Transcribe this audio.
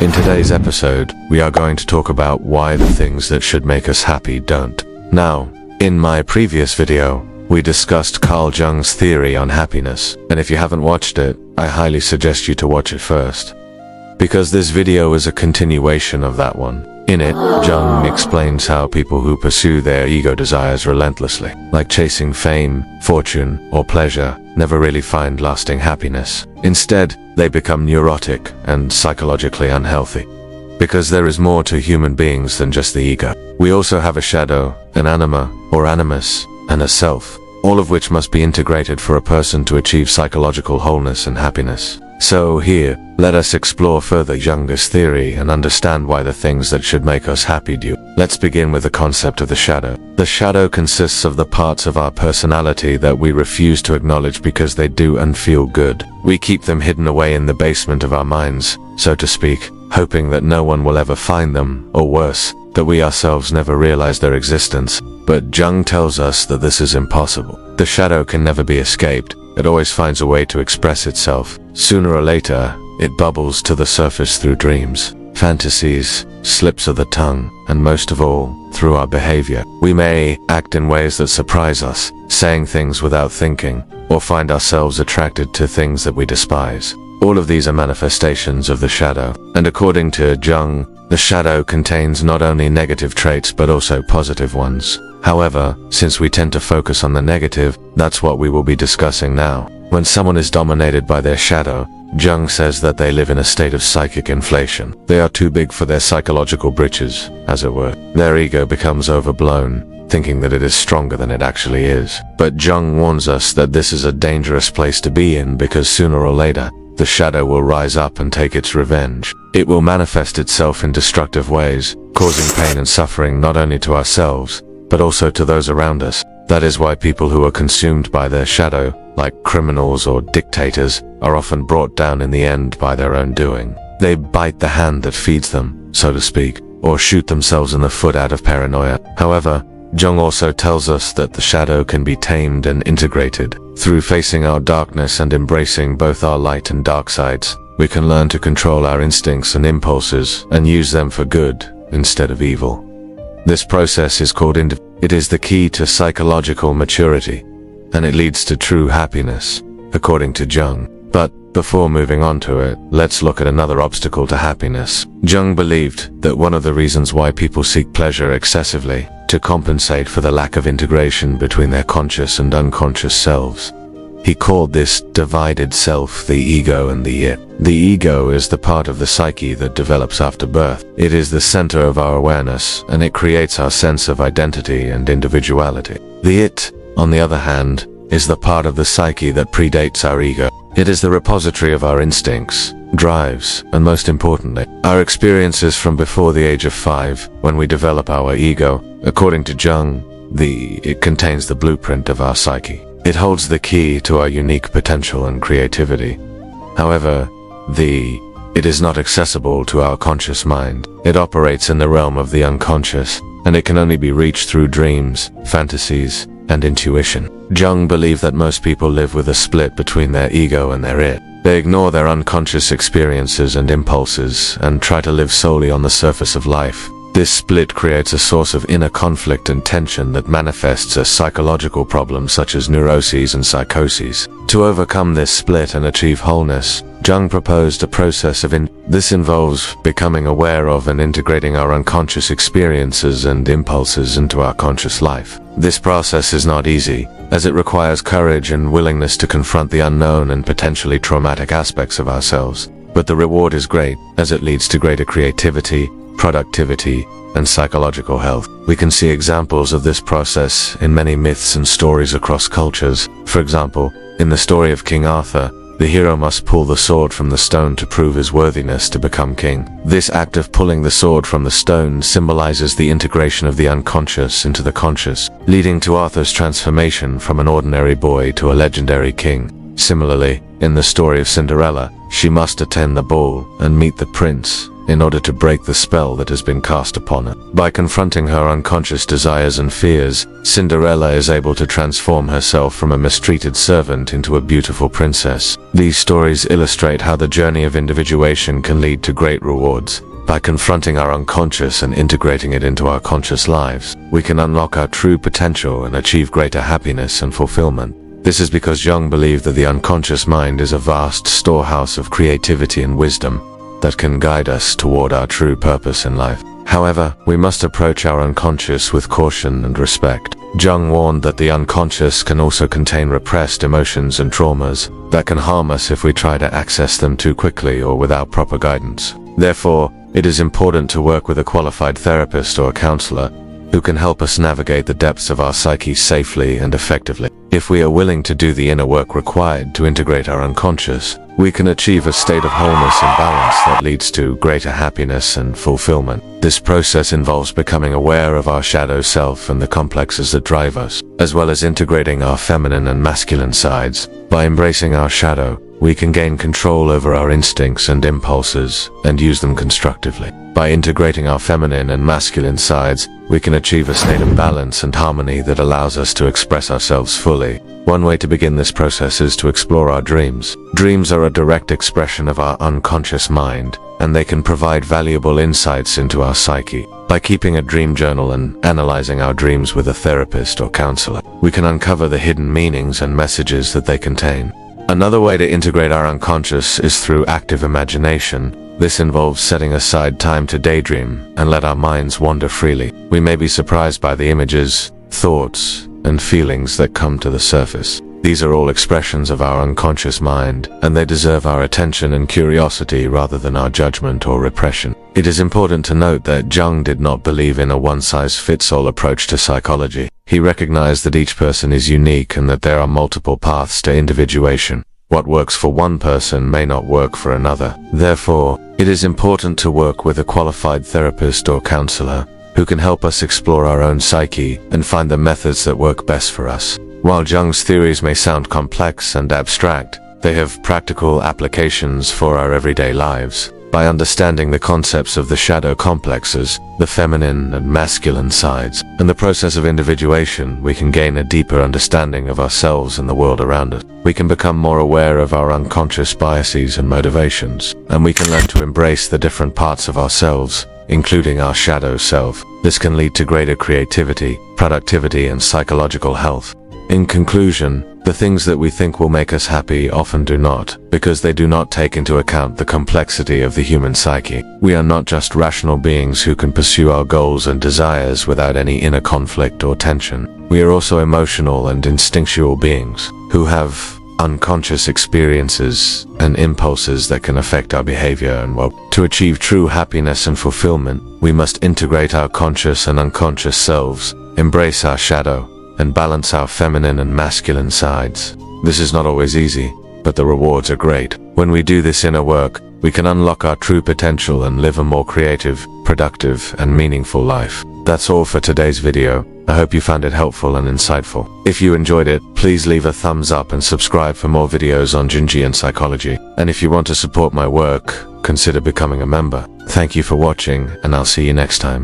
In today's episode, we are going to talk about why the things that should make us happy don't. Now, in my previous video, we discussed Carl Jung's theory on happiness, and if you haven't watched it, I highly suggest you to watch it first, because this video is a continuation of that one. In it, Jung explains how people who pursue their ego desires relentlessly, like chasing fame, fortune, or pleasure, never really find lasting happiness. Instead, they become neurotic and psychologically unhealthy. Because there is more to human beings than just the ego. We also have a shadow, an anima, or animus, and a self, all of which must be integrated for a person to achieve psychological wholeness and happiness. So here, let us explore further Jung's theory and understand why the things that should make us happy do. Let's begin with the concept of the shadow. The shadow consists of the parts of our personality that we refuse to acknowledge because they do and feel good. We keep them hidden away in the basement of our minds, so to speak, hoping that no one will ever find them, or worse, that we ourselves never realize their existence. But Jung tells us that this is impossible. The shadow can never be escaped. It always finds a way to express itself. Sooner or later, it bubbles to the surface through dreams, fantasies, slips of the tongue, and most of all, through our behavior. We may act in ways that surprise us, saying things without thinking, or find ourselves attracted to things that we despise. All of these are manifestations of the shadow, and according to Jung, the shadow contains not only negative traits but also positive ones. However, since we tend to focus on the negative, that's what we will be discussing now. When someone is dominated by their shadow, Jung says that they live in a state of psychic inflation. They are too big for their psychological britches, as it were. Their ego becomes overblown, thinking that it is stronger than it actually is. But Jung warns us that this is a dangerous place to be in because sooner or later, the shadow will rise up and take its revenge. It will manifest itself in destructive ways, causing pain and suffering not only to ourselves, but also to those around us. That is why people who are consumed by their shadow, like criminals or dictators, are often brought down in the end by their own doing. They bite the hand that feeds them, so to speak, or shoot themselves in the foot out of paranoia. However, Jung also tells us that the shadow can be tamed and integrated. Through facing our darkness and embracing both our light and dark sides, we can learn to control our instincts and impulses and use them for good instead of evil. This process is called it is the key to psychological maturity, and it leads to true happiness, according to Jung. But before moving on to it, let's look at another obstacle to happiness. Jung believed that one of the reasons why people seek pleasure excessively to compensate for the lack of integration between their conscious and unconscious selves. He called this divided self the ego and the it. The ego is the part of the psyche that develops after birth. It is the center of our awareness, and it creates our sense of identity and individuality. The it, on the other hand, is the part of the psyche that predates our ego. It is the repository of our instincts, drives, and most importantly, our experiences from before the age of 5, when we develop our ego. According to Jung, it contains the blueprint of our psyche. It holds the key to our unique potential and creativity. However, it is not accessible to our conscious mind. It operates in the realm of the unconscious, and it can only be reached through dreams, fantasies, and intuition. Jung believed that most people live with a split between their ego and their it. They ignore their unconscious experiences and impulses and try to live solely on the surface of life. This split creates a source of inner conflict and tension that manifests as psychological problems such as neuroses and psychoses. To overcome this split and achieve wholeness, Jung proposed a process of this involves becoming aware of and integrating our unconscious experiences and impulses into our conscious life. This process is not easy, as it requires courage and willingness to confront the unknown and potentially traumatic aspects of ourselves. But the reward is great, as it leads to greater creativity, productivity, and psychological health. We can see examples of this process in many myths and stories across cultures. For example, in the story of King Arthur, the hero must pull the sword from the stone to prove his worthiness to become king. This act of pulling the sword from the stone symbolizes the integration of the unconscious into the conscious, leading to Arthur's transformation from an ordinary boy to a legendary king. Similarly, in the story of Cinderella, she must attend the ball and meet the prince in order to break the spell that has been cast upon her. By confronting her unconscious desires and fears, Cinderella is able to transform herself from a mistreated servant into a beautiful princess. These stories illustrate how the journey of individuation can lead to great rewards. By confronting our unconscious and integrating it into our conscious lives, we can unlock our true potential and achieve greater happiness and fulfillment. This is because Jung believed that the unconscious mind is a vast storehouse of creativity and wisdom that can guide us toward our true purpose in life. However, we must approach our unconscious with caution and respect. Jung warned that the unconscious can also contain repressed emotions and traumas that can harm us if we try to access them too quickly or without proper guidance. Therefore, it is important to work with a qualified therapist or a counselor who can help us navigate the depths of our psyche safely and effectively. If we are willing to do the inner work required to integrate our unconscious, we can achieve a state of wholeness and balance that leads to greater happiness and fulfillment. This process involves becoming aware of our shadow self and the complexes that drive us, as well as integrating our feminine and masculine sides. By embracing our shadow, we can gain control over our instincts and impulses and use them constructively. By integrating our feminine and masculine sides, we can achieve a state of balance and harmony that allows us to express ourselves fully. One way to begin this process is to explore our dreams. Dreams are a direct expression of our unconscious mind, and they can provide valuable insights into our psyche. By keeping a dream journal and analyzing our dreams with a therapist or counselor, we can uncover the hidden meanings and messages that they contain. Another way to integrate our unconscious is through active imagination. This involves setting aside time to daydream and let our minds wander freely. We may be surprised by the images, thoughts, and feelings that come to the surface. These are all expressions of our unconscious mind, and they deserve our attention and curiosity rather than our judgment or repression. It is important to note that Jung did not believe in a one-size-fits-all approach to psychology. He recognized that each person is unique and that there are multiple paths to individuation. What works for one person may not work for another. Therefore, it is important to work with a qualified therapist or counselor who can help us explore our own psyche and find the methods that work best for us. While Jung's theories may sound complex and abstract, they have practical applications for our everyday lives. By understanding the concepts of the shadow complexes, the feminine and masculine sides, and the process of individuation, we can gain a deeper understanding of ourselves and the world around us. We can become more aware of our unconscious biases and motivations, and we can learn to embrace the different parts of ourselves, including our shadow self. This can lead to greater creativity, productivity, and psychological health. In conclusion, the things that we think will make us happy often do not, because they do not take into account the complexity of the human psyche. We are not just rational beings who can pursue our goals and desires without any inner conflict or tension. We are also emotional and instinctual beings who have unconscious experiences and impulses that can affect our behavior and well. To achieve true happiness and fulfillment, we must integrate our conscious and unconscious selves, embrace our shadow, and balance our feminine and masculine sides. This is not always easy, but the rewards are great. When we do this inner work, we can unlock our true potential and live a more creative, productive, and meaningful life. That's all for today's video. I hope you found it helpful and insightful. If you enjoyed it, please leave a thumbs up and subscribe for more videos on Jungian psychology. And if you want to support my work, consider becoming a member. Thank you for watching, and I'll see you next time.